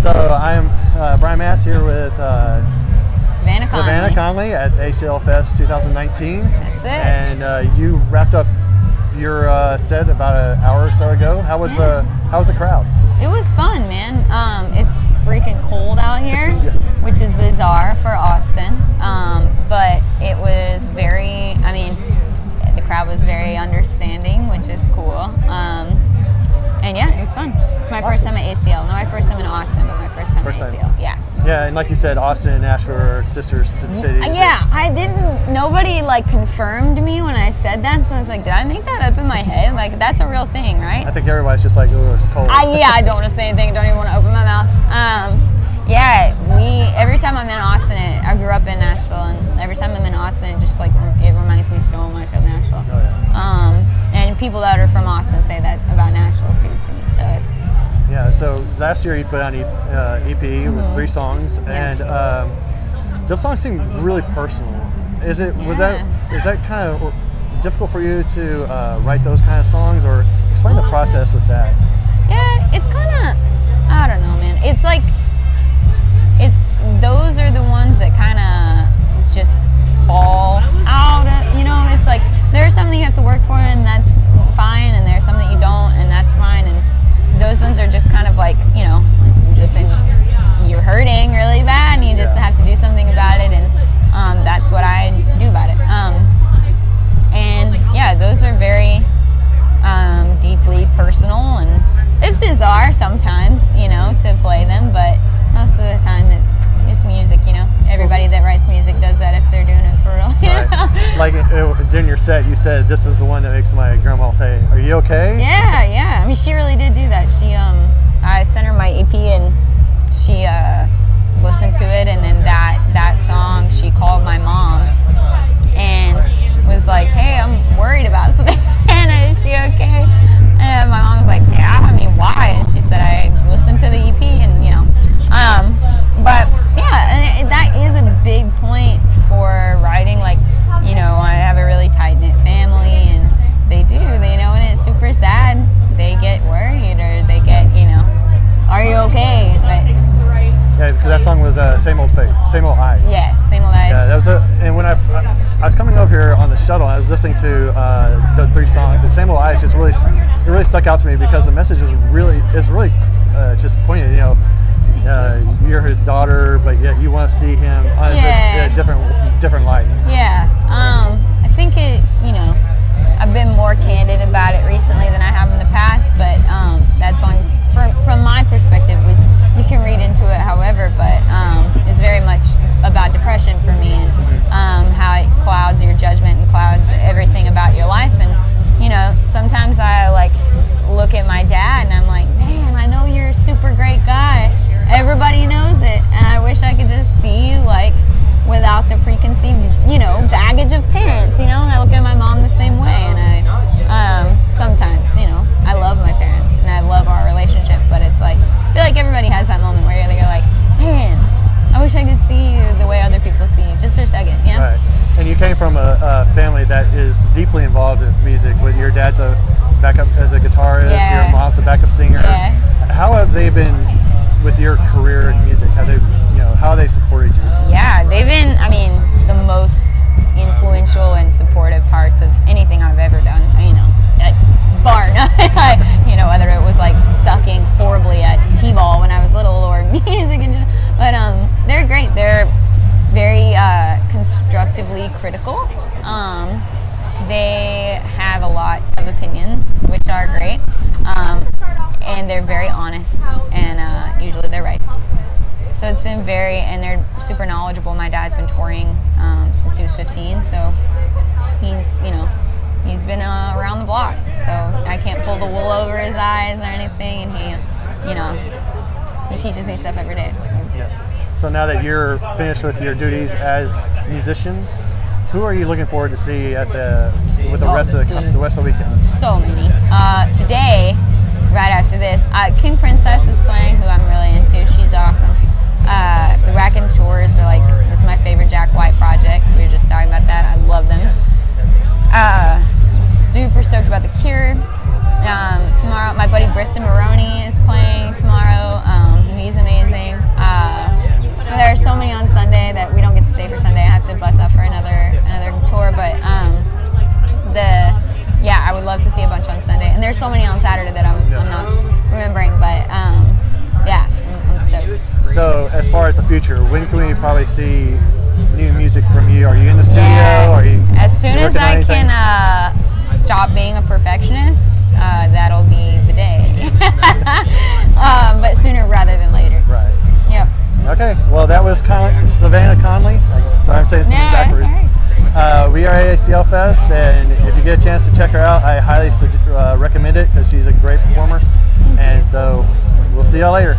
So I'm Brian Maass here with Savannah Conley at ACL Fest 2019. That's it. And you wrapped up your set about an hour or so ago. How was the crowd? It was fun, man. It's freaking cold out here, Yes. which is bizarre for Austin. But it was the crowd was very understanding, which is cool. And yeah, it was fun. It's my first time at ACL. Not my first time in Austin, but my first time at ACL. Yeah. Yeah, and like you said, Austin and Nashville are sister cities. Yeah, nobody confirmed me when I said that, so I was like, did I make that up in my head? Like, that's a real thing, right? I think everybody's just like, oh, it's cold. I don't want to say anything, don't even want to open my mouth. Every time I'm in Austin, I grew up in Nashville, and every time I'm in Austin, it reminds me so much of Nashville. Oh, yeah. And people that are from Austin say that about Nashville too to me, so it's... Yeah, so last year you put out an EP with 3 songs, and those songs seem really personal. Is that kind of difficult for you to write those kind of songs, or explain the process with that? Yeah, it's kind of, I don't know, man. It's like, those are the ones that kind of just fall out of, it's like, there's something you have to work for, and that's fine, and there's something you don't, and that's fine, and those ones are just kind of like, you're hurting really bad, and you just have to do something about it, and that's what I do about it. And yeah, those are very deeply personal, and it's bizarre sometimes, to play them, but most of the time it's just music, Everybody that writes music does that if they're doing it for real. Right. Like during your set, you said this is the one that makes my grandma say, "Are you okay?" Yeah. I mean, she really did do that. She, I sent her my EP, and she listened to it, and then that song, she called my mom and was like, "Hey, I'm worried about Savannah. Is she okay?" And my mom was like, "Yeah, I mean, why?" And she said, "I listened to the EP, and but yeah, and that is a big point for writing. I have a really tight-knit family, and they when it's super sad, they get worried, or they get, are you okay?" But yeah, because that song was Same Old Fate, Same Old Eyes. Yes, Same Old Eyes. Yeah, that was and when I was coming over here on the shuttle, I was listening to the 3 songs, and Same Old Eyes just really stuck out to me, because the message is really just poignant. You're his daughter, but yet you want to see him in a different light. Yeah, I think I've been more candid about it recently than I have in the past, but that song's, from my perspective, which you can read into it however, but is very much about depression for me, and how it clouds your judgment and clouds everything about your life. And sometimes I look at my dad and I'm like, man, I know you're a super great guy. Everybody knows it, and I wish I could just see you without the preconceived, baggage of parents, And I look at my mom the same way, and I sometimes, I love my parents and I love our relationship, but it's I feel like everybody has that moment where you're like, man, I wish I could see you the way other people see you, just for a second, Right. And you came from a family that is deeply involved in music, with your dad's a backup as a guitarist, your mom's a backup singer. Yeah. How have they been with your career in music? How have they supported you? Yeah, they've been, the most influential and supportive parts of anything I've ever done. Bar none. Whether it was sucking horribly at t-ball when I was little, or music in general. But they're great. They're very constructively critical. They have a lot of opinions, which are great. And they're very honest, and usually they're right. So it's been and they're super knowledgeable. My dad's been touring since he was 15, so he's been around the block. So I can't pull the wool over his eyes or anything, and he teaches me stuff every day. Yeah. So now that you're finished with your duties as a musician, who are you looking forward to see with the rest of the weekend? So many. Today, right after this, King Princess is playing, who I'm really into. She's awesome. The Raconteurs are it's my favorite Jack White project. We were just talking about that. I love them. Super stoked about The Cure. Tomorrow, my buddy Briston Maroney is playing tomorrow. He's amazing. so many on Saturday that I'm not remembering, but yeah, I'm stoked. So as far as the future, when can we probably see new music from you? Are you in the studio? Yeah. Are you as soon as working on I anything? can stop being a perfectionist, that'll be the day. But sooner rather than later. Right. Yep. Okay. Well, that was Savannah Conley. Sorry, I'm saying things backwards. We are at ACL Fest, and if you get a chance to check her out, I highly recommend it because she's a great performer. And so we'll see y'all later.